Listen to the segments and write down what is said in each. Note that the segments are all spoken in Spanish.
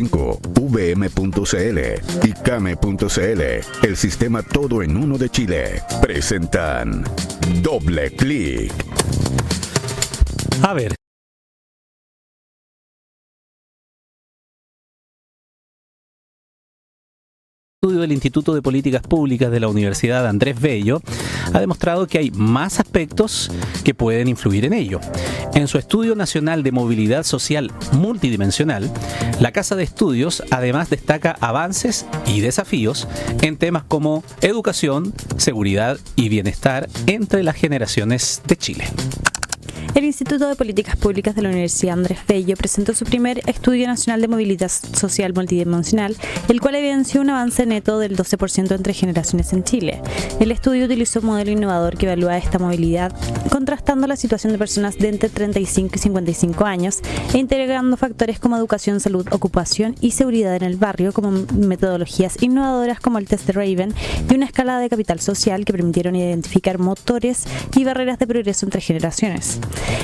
VM.cl y Came.cl, el sistema todo en uno de Chile, presentan Doble Clic. A ver. Estudio del Instituto de Políticas Públicas de la Universidad Andrés Bello ha demostrado que hay más aspectos que pueden influir en ello. En su Estudio Nacional de Movilidad Social Multidimensional, la Casa de Estudios además destaca avances y desafíos en temas como educación, seguridad y bienestar entre las generaciones de Chile. El Instituto de Políticas Públicas de la Universidad Andrés Bello presentó su primer Estudio Nacional de Movilidad Social Multidimensional, el cual evidenció un avance neto del 12% entre generaciones en Chile. El estudio utilizó un modelo innovador que evalúa esta movilidad, contrastando la situación de personas de entre 35 y 55 años e integrando factores como educación, salud, ocupación y seguridad en el barrio, como metodologías innovadoras como el test de Raven y una escala de capital social que permitieron identificar motores y barreras de progreso entre generaciones.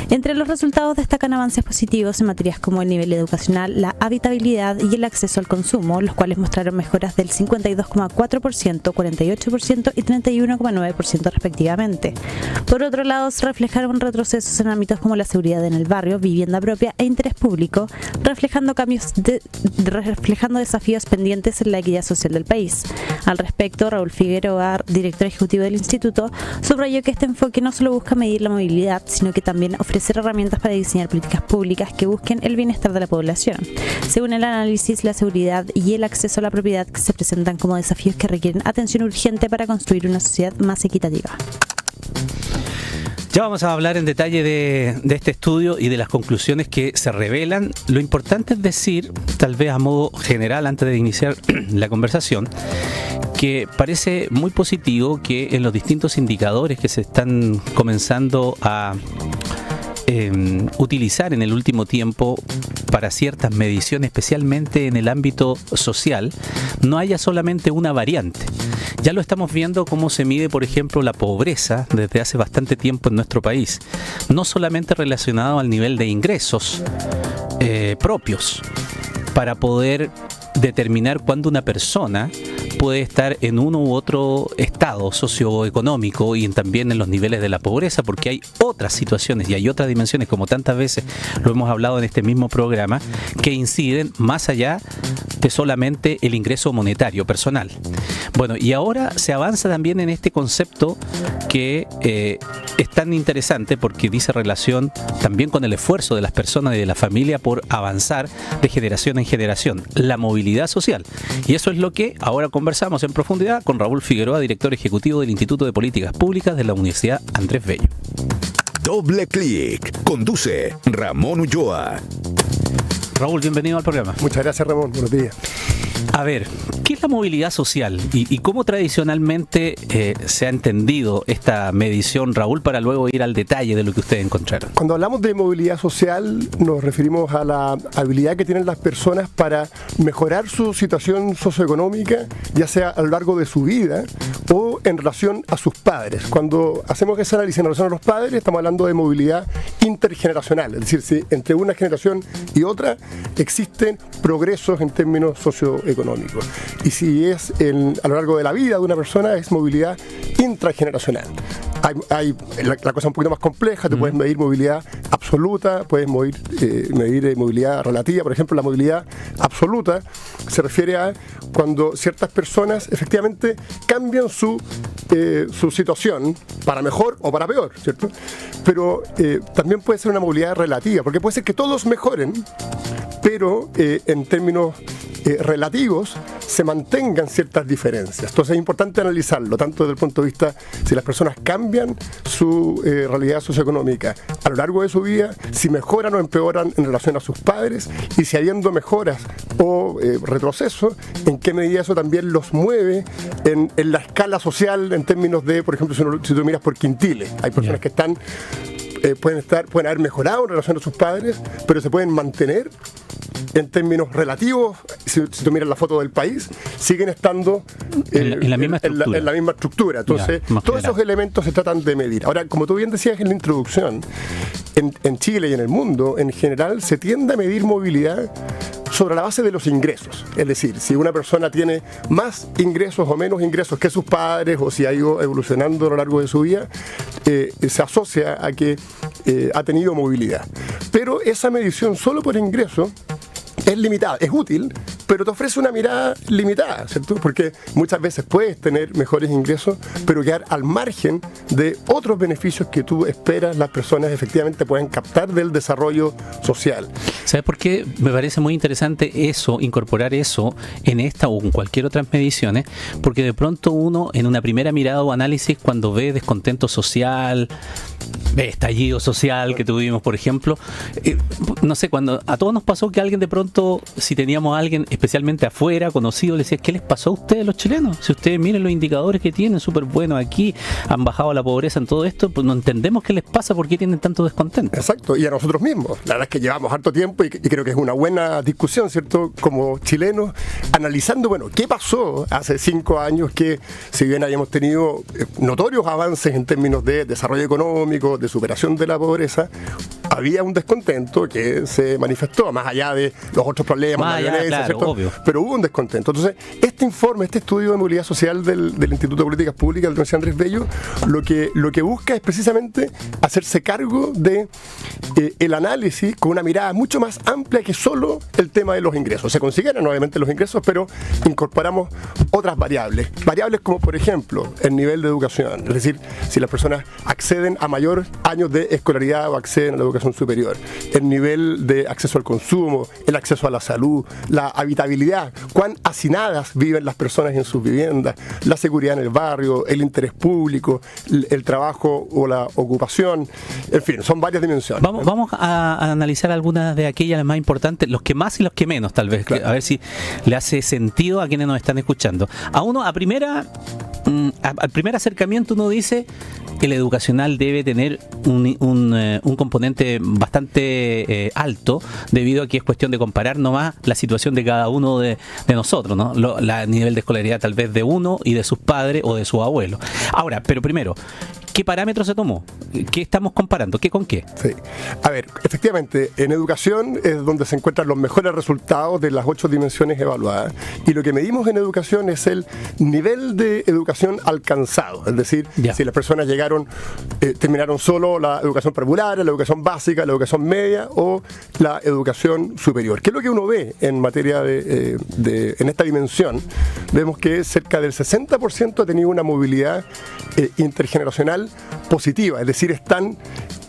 Entre los resultados destacan avances positivos en materias como el nivel educacional, la habitabilidad y el acceso al consumo, los cuales mostraron mejoras del 52,4%, 48% y 31,9% respectivamente. Por otro lado, se reflejaron retrocesos en ámbitos como la seguridad en el barrio, vivienda propia e interés público, reflejando desafíos pendientes en la equidad social del país. Al respecto, Raúl Figueroa, director ejecutivo del instituto, subrayó que este enfoque no solo busca medir la movilidad, sino que también ofrecer herramientas para diseñar políticas públicas que busquen el bienestar de la población. Según el análisis, la seguridad y el acceso a la propiedad se presentan como desafíos que requieren atención urgente para construir una sociedad más equitativa. Ya vamos a hablar en detalle de este estudio y de las conclusiones que se revelan. Lo importante es decir, tal vez a modo general, antes de iniciar la conversación, que parece muy positivo que en los distintos indicadores que se están comenzando a utilizar en el último tiempo para ciertas mediciones, especialmente en el ámbito social, no haya solamente una variante. Ya lo estamos viendo cómo se mide, por ejemplo, la pobreza desde hace bastante tiempo en nuestro país, no solamente relacionado al nivel de ingresos propios, para poder determinar cuándo una persona puede estar en uno u otro estado socioeconómico y también en los niveles de la pobreza, porque hay otras situaciones y hay otras dimensiones, como tantas veces lo hemos hablado en este mismo programa, que inciden más allá de solamente el ingreso monetario personal. Bueno, y ahora se avanza también en este concepto que es tan interesante porque dice relación también con el esfuerzo de las personas y de la familia por avanzar de generación en generación, la movilidad social. Y eso es lo que ahora conversamos en profundidad con Raúl Figueroa, director ejecutivo del Instituto de Políticas Públicas de la Universidad Andrés Bello. Doble Clic. Conduce Ramón Ulloa. Raúl, bienvenido al programa. Muchas gracias, Ramón. Buenos días. A ver, ¿qué es la movilidad social y cómo tradicionalmente se ha entendido esta medición, Raúl, para luego ir al detalle de lo que ustedes encontraron? Cuando hablamos de movilidad social nos referimos a la habilidad que tienen las personas para mejorar su situación socioeconómica, ya sea a lo largo de su vida o en relación a sus padres. Cuando hacemos ese análisis en relación a los padres, estamos hablando de movilidad intergeneracional, es decir, si entre una generación y otra existen progresos en términos socioeconómicos. Y si es a lo largo de la vida de una persona, es movilidad intrageneracional. La cosa es un poquito más compleja, te puedes medir movilidad absoluta, puedes medir movilidad relativa. Por ejemplo, la movilidad absoluta se refiere a cuando ciertas personas efectivamente cambian su situación para mejor o para peor, ¿cierto? Pero también puede ser una movilidad relativa, porque puede ser que todos mejoren, pero en términos relativos se mantengan ciertas diferencias. Entonces es importante analizarlo, tanto desde el punto de vista si las personas cambian su realidad socioeconómica a lo largo de su vida, si mejoran o empeoran en relación a sus padres, y si habiendo mejoras o retrocesos, en qué medida eso también los mueve en la escala social en términos de, por ejemplo, si tú miras por quintiles, hay personas que están pueden haber mejorado en relación a sus padres, pero se pueden mantener en términos relativos. Si tú miras la foto del país, siguen estando en la misma estructura. Entonces, todos esos elementos se tratan de medir. Ahora, como tú bien decías en la introducción, en Chile y en el mundo, en general, se tiende a medir movilidad sobre la base de los ingresos. Es decir, si una persona tiene más ingresos o menos ingresos que sus padres, o si ha ido evolucionando a lo largo de su vida, se asocia a que ha tenido movilidad. Pero esa medición solo por ingreso es limitada, es útil, pero te ofrece una mirada limitada, ¿cierto? Porque muchas veces puedes tener mejores ingresos, pero quedar al margen de otros beneficios que tú esperas las personas efectivamente puedan captar del desarrollo social. ¿Sabes por qué? Me parece muy interesante eso, incorporar eso en esta o en cualquier otras mediciones, porque de pronto uno, en una primera mirada o análisis, cuando ve descontento social, ve estallido social que tuvimos, por ejemplo, no sé, cuando a todos nos pasó que alguien de pronto, si teníamos a alguien especialmente afuera, conocido, le decía, ¿qué les pasó a ustedes los chilenos? Si ustedes miren los indicadores que tienen, súper buenos aquí, han bajado la pobreza en todo esto, pues no entendemos qué les pasa, por qué tienen tanto descontento. Exacto, y a nosotros mismos. La verdad es que llevamos harto tiempo y creo que es una buena discusión, ¿cierto? Como chilenos, analizando, bueno, ¿qué pasó hace 5 años que, si bien habíamos tenido notorios avances en términos de desarrollo económico, de superación de la pobreza, había un descontento que se manifestó, más allá de los otros problemas, la violencia, claro, ¿cierto? Obvio. Pero hubo un descontento. Entonces, este informe, este estudio de movilidad social del Instituto de Políticas Públicas de la Universidad Andrés Bello, lo que busca es precisamente hacerse cargo de el análisis con una mirada mucho más amplia que solo el tema de los ingresos. Se consideran obviamente los ingresos, pero incorporamos otras variables. Variables como, por ejemplo, el nivel de educación. Es decir, si las personas acceden a mayores años de escolaridad o acceden a la educación superior. El nivel de acceso al consumo, el acceso a la salud, la habitabilidad, cuán hacinadas viven las personas en sus viviendas, la seguridad en el barrio, el interés público, el trabajo o la ocupación, en fin, son varias dimensiones. Vamos a analizar algunas de aquellas más importantes, los que más y los que menos, tal vez, claro. A ver si le hace sentido a quienes nos están escuchando. Al primer acercamiento uno dice que el educacional debe tener un componente bastante alto, debido a que es cuestión de comparar nomás la situación de cada uno de nosotros, ¿no? El nivel de escolaridad tal vez de uno y de sus padres o de sus abuelos. Ahora, pero primero, ¿qué parámetros se tomó? ¿Qué estamos comparando? ¿Qué con qué? Sí. A ver, efectivamente, en educación es donde se encuentran los mejores resultados de las 8 dimensiones evaluadas. Y lo que medimos en educación es el nivel de educación alcanzado. Es decir, si las personas terminaron solo la educación preescolar, la educación básica, la educación media o la educación superior. ¿Qué es lo que uno ve en materia en esta dimensión? Vemos que cerca del 60% ha tenido una movilidad intergeneracional positiva, es decir, están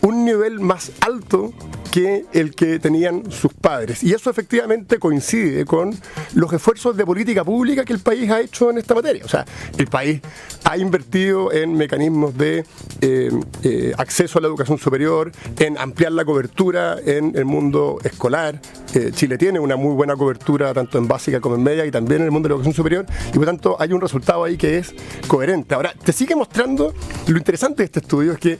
un nivel más alto que el que tenían sus padres. Y eso efectivamente coincide con los esfuerzos de política pública que el país ha hecho en esta materia. O sea, el país ha invertido en mecanismos de acceso a la educación superior, en ampliar la cobertura en el mundo escolar. Chile tiene una muy buena cobertura tanto en básica como en media y también en el mundo de la educación superior, y por tanto hay un resultado ahí que es coherente. Ahora, te sigue mostrando, lo interesante de este estudio es que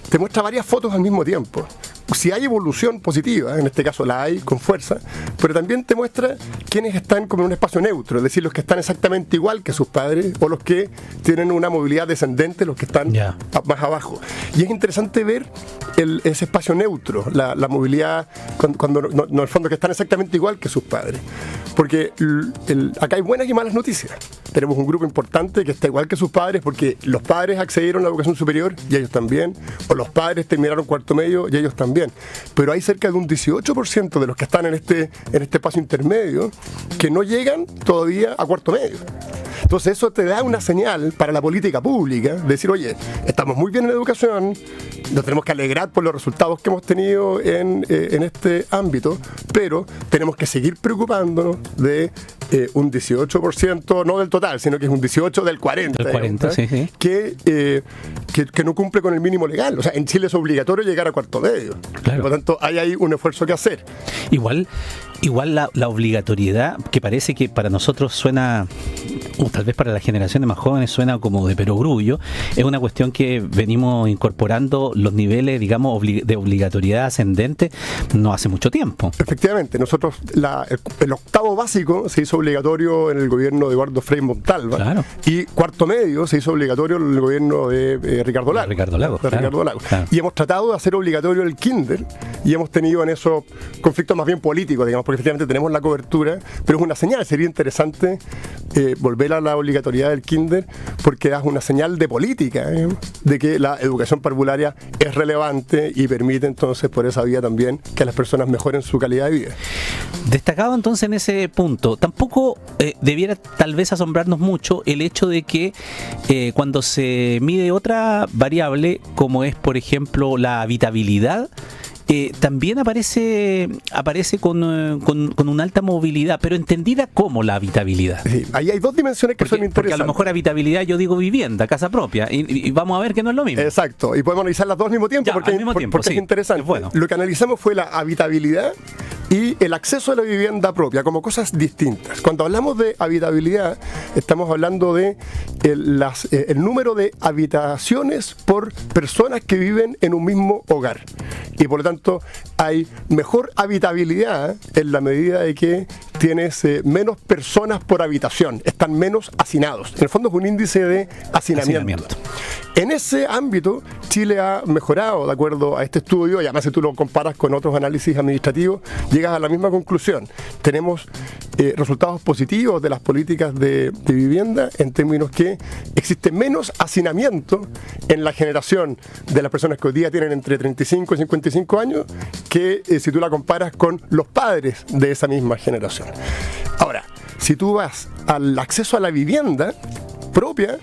te muestra varias fotos al mismo tiempo. Si hay evolución positiva, en este caso la hay con fuerza, pero también te muestra quienes están como en un espacio neutro, es decir, los que están exactamente igual que sus padres o los que tienen una movilidad descendente, los que están más abajo. Y es interesante ver ese espacio neutro, la movilidad, cuando no, en el fondo que están exactamente igual que sus padres. Porque acá hay buenas y malas noticias. Tenemos un grupo importante que está igual que sus padres porque los padres accedieron a la educación superior y ellos también, o los padres terminaron cuarto medio y ellos también. Pero hay cerca de un 18% de los que están en este espacio intermedio que no llegan todavía a cuarto medio. Entonces eso te da una señal para la política pública, de decir, oye, estamos muy bien en la educación, nos tenemos que alegrar por los resultados que hemos tenido en este ámbito, pero tenemos que seguir preocupándonos de un 18%, no del total, sino que es un 18% del 40%, del 40, sí. Que no cumple con el mínimo legal. O sea, en Chile es obligatorio llegar a cuarto medio. Claro. Por lo tanto, hay ahí un esfuerzo que hacer. Igual la obligatoriedad, que parece que para nosotros suena, tal vez para las generaciones más jóvenes suena como de perogrullo, es una cuestión que venimos incorporando los niveles, digamos, de obligatoriedad ascendente no hace mucho tiempo. Efectivamente, nosotros el octavo básico se hizo obligatorio en el gobierno de Eduardo Frei Montalva, claro. Y cuarto medio se hizo obligatorio en el gobierno de Ricardo Lagos. Claro. Y hemos tratado de hacer obligatorio el kinder y hemos tenido en eso conflictos más bien políticos, digamos, porque efectivamente tenemos la cobertura, pero es una señal. Sería interesante volver a la obligatoriedad del kinder, porque es una señal de política, de que la educación parvularia es relevante y permite entonces por esa vía también que las personas mejoren su calidad de vida. Destacado entonces en ese punto, tampoco debiera tal vez asombrarnos mucho el hecho de que cuando se mide otra variable, como es por ejemplo la habitabilidad, también aparece con una alta movilidad, pero entendida como la habitabilidad. Sí, ahí hay dos dimensiones que son interesantes. Porque a lo mejor habitabilidad yo digo vivienda, casa propia, y vamos a ver que no es lo mismo. Exacto, y podemos analizar las dos al mismo tiempo, Ya, porque, al mismo tiempo, porque sí, es interesante. es bueno. Lo que analizamos fue la habitabilidad y el acceso a la vivienda propia como cosas distintas. Cuando hablamos de habitabilidad, estamos hablando de el número de habitaciones por personas que viven en un mismo hogar. Y por lo tanto hay mejor habitabilidad en la medida de que tienes menos personas por habitación, están menos hacinados. En el fondo es un índice de hacinamiento. En ese ámbito, Chile ha mejorado de acuerdo a este estudio, y además si tú lo comparas con otros análisis administrativos, llegas a la misma conclusión. Tenemos resultados positivos de las políticas de vivienda en términos que existe menos hacinamiento en la generación de las personas que hoy día tienen entre 35 y 55 años que si tú la comparas con los padres de esa misma generación. Ahora, si tú vas al acceso a la vivienda propia,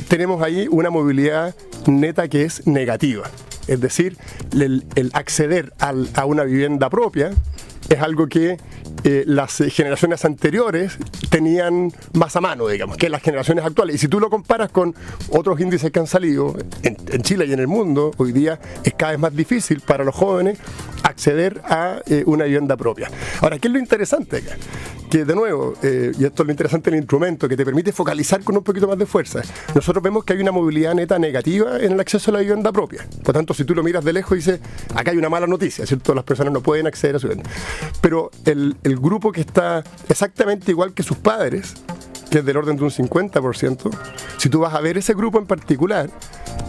tenemos ahí una movilidad neta que es negativa. Es decir, el acceder a una vivienda propia es algo que las generaciones anteriores tenían más a mano, digamos, que las generaciones actuales. Y si tú lo comparas con otros índices que han salido en Chile y en el mundo, hoy día es cada vez más difícil para los jóvenes acceder a una vivienda propia. Ahora, ¿qué es lo interesante acá? Que de nuevo, y esto es lo interesante del instrumento, que te permite focalizar con un poquito más de fuerza. Nosotros vemos que hay una movilidad neta negativa en el acceso a la vivienda propia. Por tanto, si tú lo miras de lejos, dices, acá hay una mala noticia, ¿cierto? Las personas no pueden acceder a su vivienda. Pero el grupo que está exactamente igual que sus padres, que es del orden de un 50%, si tú vas a ver ese grupo en particular,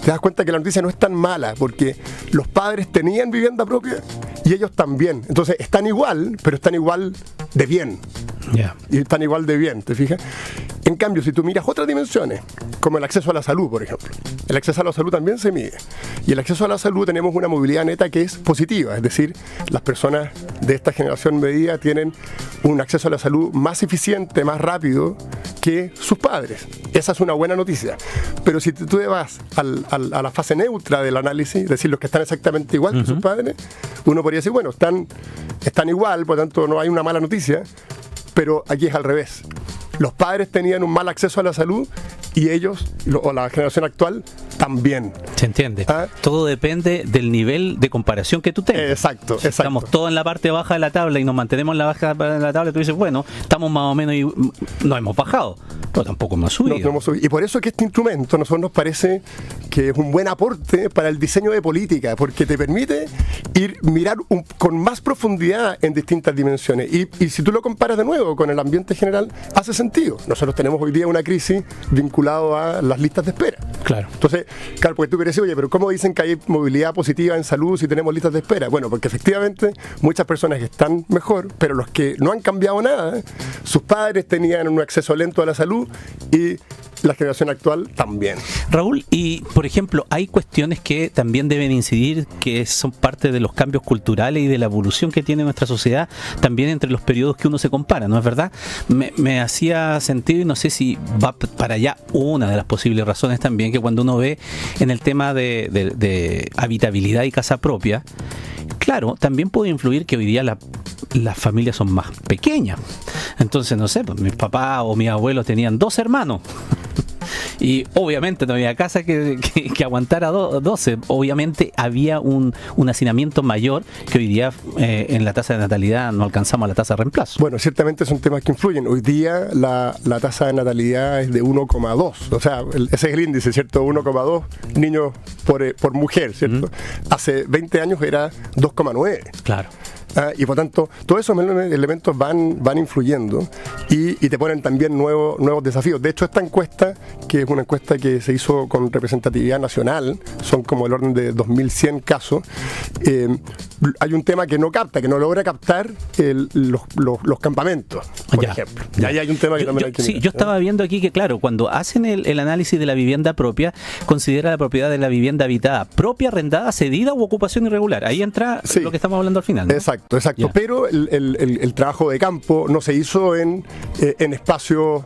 te das cuenta que la noticia no es tan mala, porque los padres tenían vivienda propia y ellos también. Entonces están igual, pero están igual de bien. Yeah. Y están igual de bien, ¿te fijas? En cambio, si tú miras otras dimensiones, como el acceso a la salud, por ejemplo, el acceso a la salud también se mide. Y el acceso a la salud tenemos una movilidad neta que es positiva, es decir, las personas de esta generación medida tienen un acceso a la salud más eficiente, más rápido que sus padres. Esa es una buena noticia. Pero si tú te vas a la fase neutra del análisis, es decir, los que están exactamente igual que sus padres, uno podría decir, bueno, están igual, por lo tanto no hay una mala noticia, pero aquí es al revés. Los padres tenían un mal acceso a la salud y ellos, o la generación actual, también. Se entiende. ¿Ah? Todo depende del nivel de comparación que tú tengas. Exacto, Si estamos todos en la parte baja de la tabla y nos mantenemos en la baja de la tabla, tú dices, bueno, estamos más o menos y no hemos bajado, pero tampoco hemos subido. No hemos subido. Y por eso que este instrumento a nosotros nos parece que es un buen aporte para el diseño de política, porque te permite mirar con más profundidad en distintas dimensiones. Y si tú lo comparas de nuevo con el ambiente general, hace sentido. Nosotros tenemos hoy día una crisis vinculada a las listas de espera. Claro. Entonces, claro, porque tú quieres decir, oye, pero ¿cómo dicen que hay movilidad positiva en salud si tenemos listas de espera? Bueno, porque efectivamente muchas personas están mejor, pero los que no han cambiado nada, sus padres tenían un acceso lento a la salud y la generación actual también. Raúl, y por ejemplo, hay cuestiones que también deben incidir, que son parte de los cambios culturales y de la evolución que tiene nuestra sociedad, también entre los periodos que uno se compara, ¿no es verdad? Me hacía sentido, y no sé si va para allá una de las posibles razones también, que cuando uno ve en el tema de habitabilidad y casa propia, claro, también puede influir que hoy día las familias son más pequeñas. Entonces, no sé, pues mis papás o mis abuelos tenían 2 hermanos. Y obviamente no había casa que aguantara 12. Obviamente había un hacinamiento mayor que hoy día en la tasa de natalidad no alcanzamos a la tasa de reemplazo. Bueno, ciertamente son temas que influyen. Hoy día la tasa de natalidad es de 1,2. O sea, ese es el índice, ¿cierto? 1,2 niños por mujer, ¿cierto? Hace 20 años era 2,9. Claro. Y por tanto, todos esos elementos van influyendo y te ponen también nuevos desafíos. De hecho, esta encuesta, que es una encuesta que se hizo con representatividad nacional, son como el orden de 2.100 casos, hay un tema que no logra captar los campamentos, por ejemplo. Y ahí hay un tema que también hay que mirar. Yo estaba viendo aquí que, claro, cuando hacen el análisis de la vivienda propia, considera la propiedad de la vivienda habitada propia, arrendada, cedida u ocupación irregular. Ahí entra lo que estamos hablando al final, ¿no? Exacto. Yeah. Pero el trabajo de campo no se hizo en espacios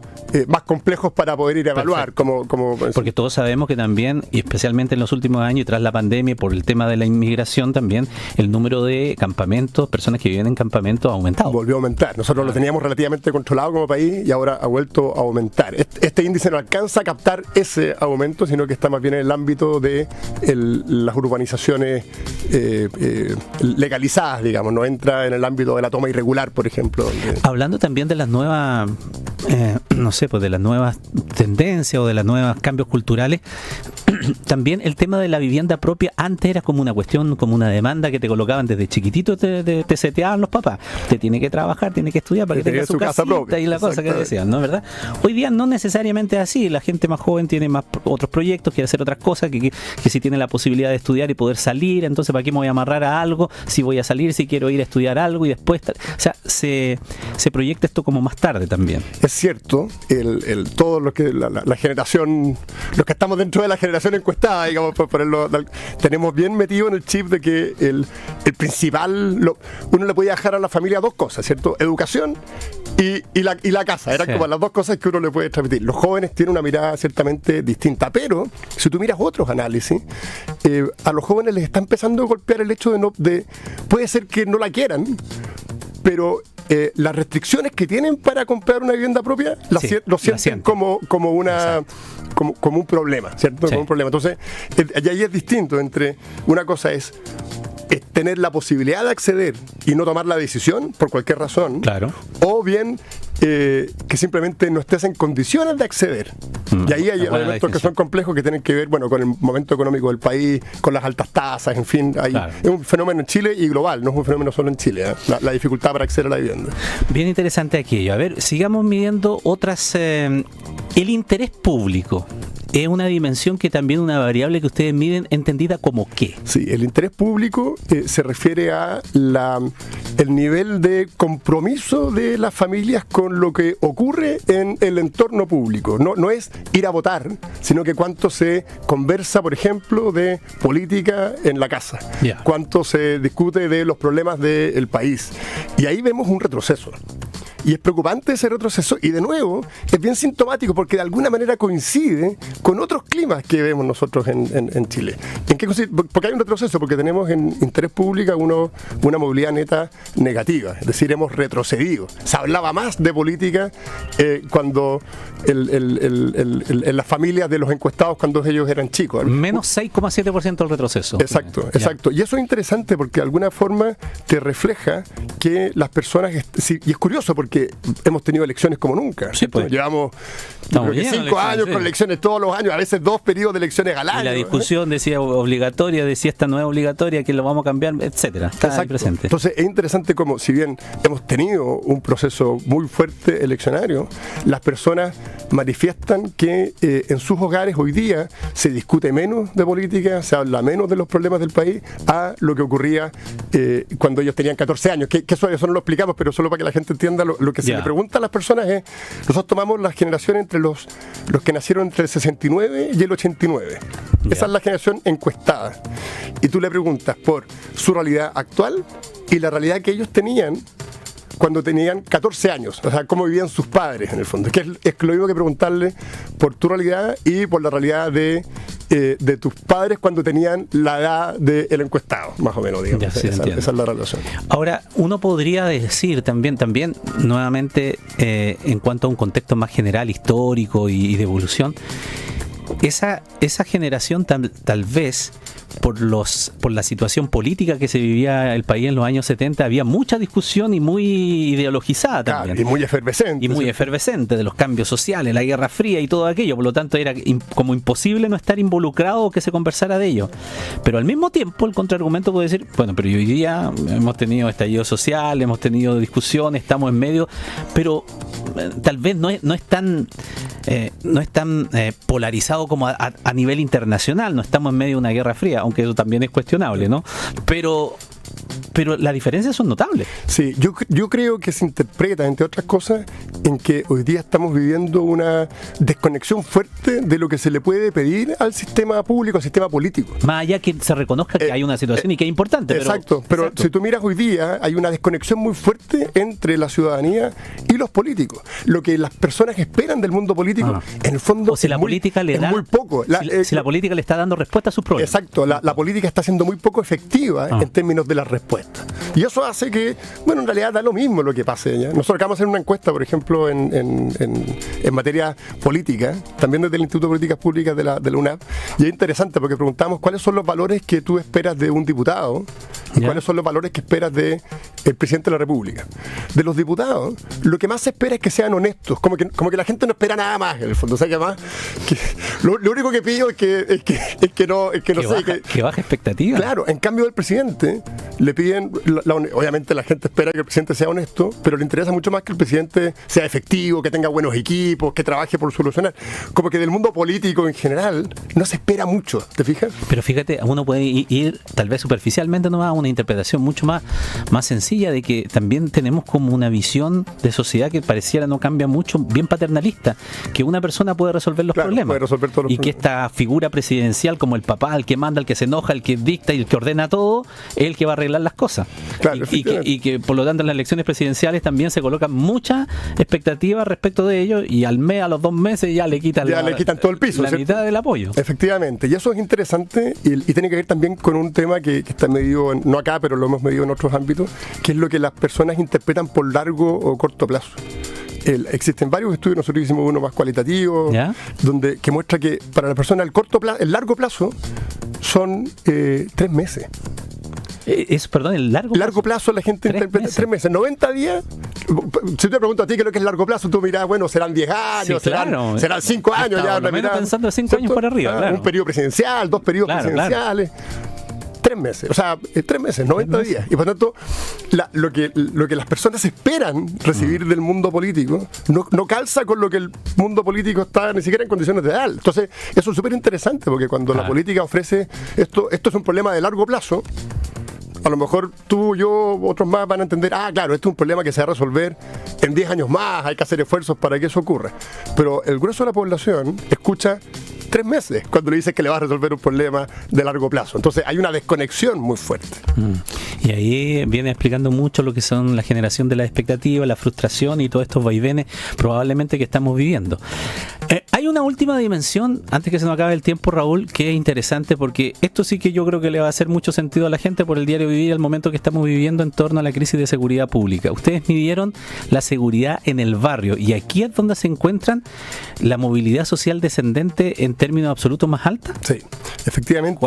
más complejos para poder ir a evaluar. Porque todos sabemos que también, y especialmente en los últimos años y tras la pandemia, por el tema de la inmigración también, el número de campamentos, personas que viven en campamentos ha aumentado. Volvió a aumentar. Nosotros lo teníamos relativamente controlado como país y ahora ha vuelto a aumentar. Este índice no alcanza a captar ese aumento, sino que está más bien en el ámbito de las urbanizaciones legalizadas, digamos, no entra en el ámbito de la toma irregular, por ejemplo. Hablando también de las nuevas, de las nuevas tendencias o de los nuevos cambios culturales, también el tema de la vivienda propia antes era como una cuestión, como una demanda que te colocaban desde chiquitito, te seteaban los papás. Usted tiene que trabajar, tiene que estudiar para que tenga su casa propia y la cosa que decían, ¿no? ¿Verdad? Hoy día no necesariamente es así. La gente más joven tiene más otros proyectos, quiere hacer otras cosas, que si tiene la posibilidad de estudiar y poder salir, entonces ¿para qué me voy a amarrar a algo? Si voy a salir, si quiero ir a estudiar algo y después... O sea, se proyecta esto como más tarde también. Es cierto, todo lo que la generación, los que estamos dentro de la generación encuestada, digamos, por ponerlo, tenemos bien metido en el chip de que el principal, uno le podía dejar a la familia dos cosas, ¿cierto? Educación y la casa, eran como las dos cosas que uno le puede transmitir. Los jóvenes tienen una mirada ciertamente distinta, pero si tú miras otros análisis, a los jóvenes les está empezando a golpear el hecho de puede ser que no la quieran, pero las restricciones que tienen para comprar una vivienda propia lo sienten como un problema, ¿cierto? Sí. Como un problema. Entonces, ahí es distinto entre una cosa es tener la posibilidad de acceder y no tomar la decisión por cualquier razón, claro, o bien que simplemente no estés en condiciones de acceder. Y ahí hay elementos que son complejos que tienen que ver, con el momento económico del país, con las altas tasas, en fin, es un fenómeno en Chile y global, no es un fenómeno solo en Chile, la dificultad para acceder a la vivienda. Bien interesante aquello. A ver, sigamos midiendo otras. El interés público es una dimensión que también una variable que ustedes miden, entendida como ¿qué? Sí, el interés público se refiere a el nivel de compromiso de las familias con lo que ocurre en el entorno público. No es ir a votar, sino que cuánto se conversa, por ejemplo, de política en la casa, cuánto se discute de los problemas del país. Y ahí vemos un retroceso. Y es preocupante ese retroceso, y de nuevo es bien sintomático porque de alguna manera coincide con otros climas que vemos nosotros en Chile. ¿En qué consiste? Porque hay un retroceso, porque tenemos en interés público una movilidad neta negativa, es decir, hemos retrocedido. Se hablaba más de política cuando en las familias de los encuestados cuando ellos eran chicos. Menos 6,7% el retroceso. Exacto. Y eso es interesante porque de alguna forma te refleja que las personas, y es curioso porque hemos tenido elecciones como nunca. Sí, pues. Llevamos 5 años con elecciones todos los años, a veces 2 periodos de elecciones al año. Y la discusión decía obligatoria, decía esta no es obligatoria, que lo vamos a cambiar, etcétera. Está ahí presente. Entonces es interesante como, si bien hemos tenido un proceso muy fuerte eleccionario, las personas manifiestan que en sus hogares hoy día se discute menos de política, se habla menos de los problemas del país a lo que ocurría cuando ellos tenían 14 años. Que eso no lo explicamos, pero solo para que la gente entienda lo que se le pregunta a las personas es, nosotros tomamos la generación entre los que nacieron entre el 69 y el 89. Esa es la generación encuestada. Y tú le preguntas por su realidad actual y la realidad que ellos tenían cuando tenían 14 años, o sea, cómo vivían sus padres en el fondo, que es lo mismo que preguntarle por tu realidad y por la realidad de tus padres cuando tenían la edad del encuestado, más o menos, digamos. Esa es la relación. Ahora, uno podría decir también nuevamente, en cuanto a un contexto más general, histórico y de evolución, esa generación tal vez por la situación política que se vivía el país en los años 70, había mucha discusión y muy ideologizada también. Claro, y muy efervescente. Y muy efervescente de los cambios sociales, la Guerra Fría y todo aquello. Por lo tanto, era como imposible no estar involucrado o que se conversara de ello. Pero al mismo tiempo, el contraargumento puede decir, bueno, pero hoy día hemos tenido estallido social, hemos tenido discusiones, estamos en medio, pero tal vez no es tan polarizado como a nivel internacional. No estamos en medio de una Guerra Fría, aunque eso también es cuestionable, ¿no? Pero las diferencias son notables. Sí, yo creo que se interpreta, entre otras cosas, en que hoy día estamos viviendo una desconexión fuerte de lo que se le puede pedir al sistema público, al sistema político. Más allá que se reconozca que hay una situación y que es importante. Exacto, pero si tú miras hoy día, hay una desconexión muy fuerte entre la ciudadanía y los políticos. Lo que las personas esperan del mundo político, en el fondo, o si la política le da, muy poco. Si la política le está dando respuesta a sus problemas. Exacto, la política está siendo muy poco efectiva en términos de las respuestas. Y eso hace que, bueno, en realidad da lo mismo lo que pase. ¿ya? Nosotros acabamos de hacer una encuesta, por ejemplo, en materia política, también desde el Instituto de Políticas Públicas de la UNAP, y es interesante porque preguntamos cuáles son los valores que tú esperas de un diputado y cuáles son los valores que esperas del presidente de la República. De los diputados, lo que más se espera es que sean honestos, como que la gente no espera nada más, en el fondo. O sea, que más, lo único que pido es que no sé. Que baja expectativa. Claro, en cambio del presidente, le piden, obviamente la gente espera que el presidente sea honesto, pero le interesa mucho más que el presidente sea efectivo, que tenga buenos equipos, que trabaje por solucionar. Como que del mundo político en general no se espera mucho, ¿te fijas? Pero fíjate, uno puede ir tal vez superficialmente nomás a una interpretación mucho más sencilla de que también tenemos como una visión de sociedad que pareciera no cambia mucho, bien paternalista, que una persona puede resolver los problemas. Puede resolver todos los problemas. Que esta figura presidencial como el papá, el que manda, el que se enoja, el que dicta y el que ordena todo, es el que va a arreglar las cosas. Claro, y que por lo tanto en las elecciones presidenciales también se colocan muchas expectativas respecto de ello y a los 2 meses ya le quitan todo el piso, la mitad del apoyo. Efectivamente, y eso es interesante y tiene que ver también con un tema que está medido, no acá, pero lo hemos medido en otros ámbitos, que es lo que las personas interpretan por largo o corto plazo. Existen varios estudios, nosotros hicimos uno más cualitativo, que muestra que para la persona el largo plazo son 3 meses. El largo plazo la gente interpreta 3 meses, 90 días. Si te pregunto a ti qué es lo que es largo plazo, tú mirás, bueno, serán 10 años, sí, claro. serán 5 años. Ya, por lo menos pensando en 5 años para arriba. Claro. Un periodo presidencial, 2 periodos presidenciales. 3 meses, 3 meses, 90 días. Y por tanto, lo que las personas esperan recibir del mundo político no calza con lo que el mundo político está ni siquiera en condiciones de dar. Entonces, eso es súper interesante porque cuando la política ofrece esto es un problema de largo plazo. A lo mejor tú, yo, otros más van a entender, claro, esto es un problema que se va a resolver en 10 años más, hay que hacer esfuerzos para que eso ocurra. Pero el grueso de la población escucha 3 meses cuando le dices que le va a resolver un problema de largo plazo. Entonces hay una desconexión muy fuerte. Y ahí viene explicando mucho lo que son la generación de la expectativa, la frustración y todos estos vaivenes probablemente que estamos viviendo. Hay una última dimensión, antes que se nos acabe el tiempo, Raúl, que es interesante porque esto sí que yo creo que le va a hacer mucho sentido a la gente por el diario vivir, el momento que estamos viviendo en torno a la crisis de seguridad pública. Ustedes midieron la seguridad en el barrio y aquí es donde se encuentran la movilidad social descendente en términos absolutos más alta. Sí, efectivamente.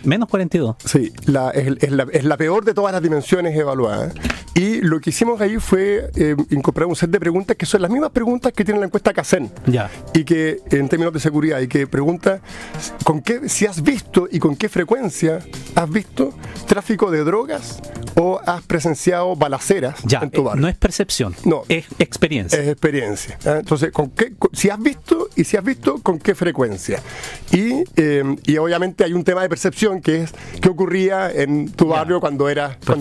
Menos 42. Sí, es la peor de todas las dimensiones evaluadas. Y lo que hicimos ahí fue incorporar un set de preguntas que son las mismas preguntas que tiene la encuesta CACEN. Ya. Y que, en términos de seguridad, y que pregunta si has visto y con qué frecuencia has visto tráfico de drogas o has presenciado balaceras en tu barrio. No es percepción, no, es experiencia. Es experiencia. Entonces, si has visto y si has visto, ¿con qué frecuencia? Y obviamente hay un tema de percepción que es qué ocurría en tu barrio cuando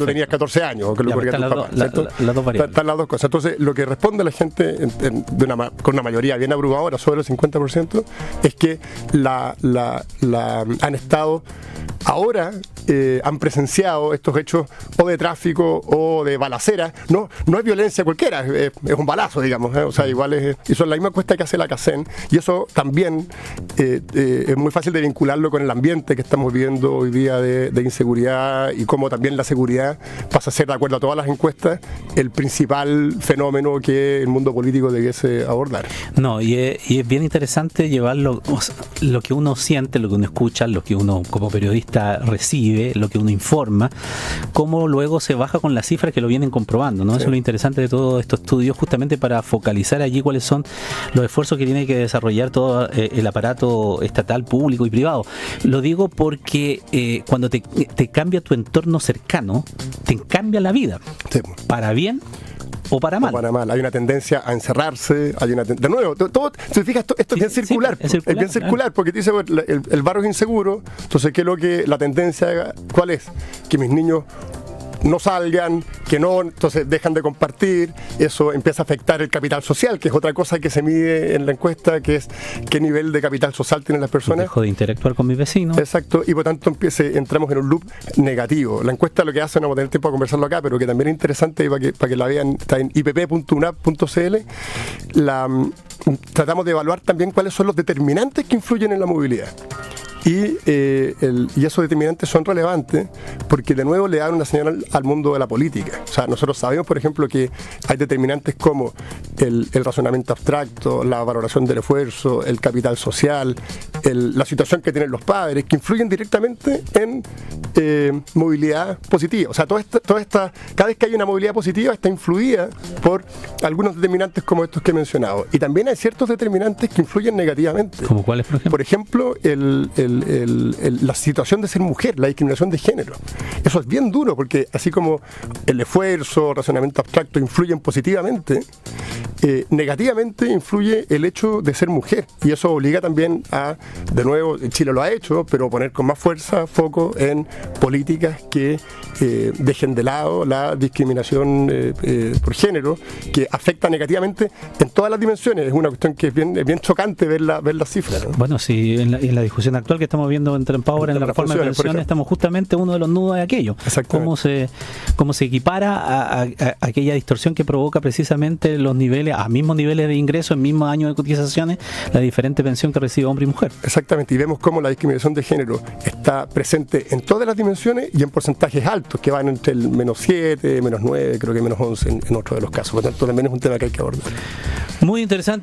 tenías 14 años o que lo ocurría a tus papás. Las dos variables. Están las dos cosas. Entonces, lo que responde la gente con una mayoría bien abrumadora, sobre el 50%, es que han estado ahora han presenciado estos hechos o de tráfico o de balacera. No es violencia cualquiera, es un balazo, digamos, o sea, igual y son la misma encuesta que hace la CACEN, y eso también es muy fácil de vincularlo con el ambiente que estamos viviendo hoy día de inseguridad, y cómo también la seguridad pasa a ser, de acuerdo a todas las encuestas, el principal fenómeno que el mundo político debiese abordar. No, y es bien interesante llevarlo, o sea, lo que uno siente, lo que uno escucha, lo que uno como periodista recibe, lo que uno informa, cómo luego se baja con las cifras que lo vienen comprobando, ¿no? Sí. Eso es lo interesante de todos estos estudios, justamente para focalizar allí cuáles son los esfuerzos que tiene que desarrollar todo el aparato estatal, público y privado. Lo digo porque cuando te cambia tu entorno cercano, te cambia la vida, sí, para bien o para mal. Hay una tendencia a encerrarse, de nuevo, todo, si te fijas, esto es bien circular, es bien circular, porque te dice, el barrio es inseguro, entonces, ¿qué es lo que la tendencia, cuál es? Que mis niños no salgan, que no, entonces dejan de compartir, eso empieza a afectar el capital social, que es otra cosa que se mide en la encuesta, que es qué nivel de capital social tienen las personas. Dejo de interactuar con mis vecinos. Exacto, y por tanto entramos en un loop negativo. La encuesta lo que hace, no vamos a tener tiempo a conversarlo acá, pero que también es interesante para que la vean, está en ipp.unap.cl. Tratamos de evaluar también cuáles son los determinantes que influyen en la movilidad. Y esos determinantes son relevantes porque de nuevo le dan una señal al mundo de la política. O sea, nosotros sabemos, por ejemplo, que hay determinantes como el razonamiento abstracto, la valoración del esfuerzo, el capital social, la situación que tienen los padres, que influyen directamente en movilidad positiva. O sea, cada vez que hay una movilidad positiva está influida por algunos determinantes como estos que he mencionado. Y también hay ciertos determinantes que influyen negativamente. ¿Como cuáles, por ejemplo? Por ejemplo, la situación de ser mujer, la discriminación de género. Eso es bien duro porque así como el esfuerzo, razonamiento abstracto influyen positivamente, negativamente influye el hecho de ser mujer, y eso obliga también a, de nuevo, Chile lo ha hecho, pero poner con más fuerza foco en políticas que dejen de lado la discriminación por género, que afecta negativamente en todas las dimensiones. Es una cuestión que es bien chocante ver las cifras, ¿no? Bueno, sí, en la discusión actual que estamos viendo entre Empower en la reforma de pensiones, estamos justamente uno de los nudos de aquello. Cómo se equipara a aquella distorsión que provoca precisamente los niveles, a mismos niveles de ingreso, en mismos años de cotizaciones, la diferente pensión que recibe hombre y mujer. Exactamente, y vemos cómo la discriminación de género está presente en todas las dimensiones y en porcentajes altos, que van entre el -7, -9, creo que -11 en otro de los casos. Por tanto, también es un tema que hay que abordar. Muy interesante.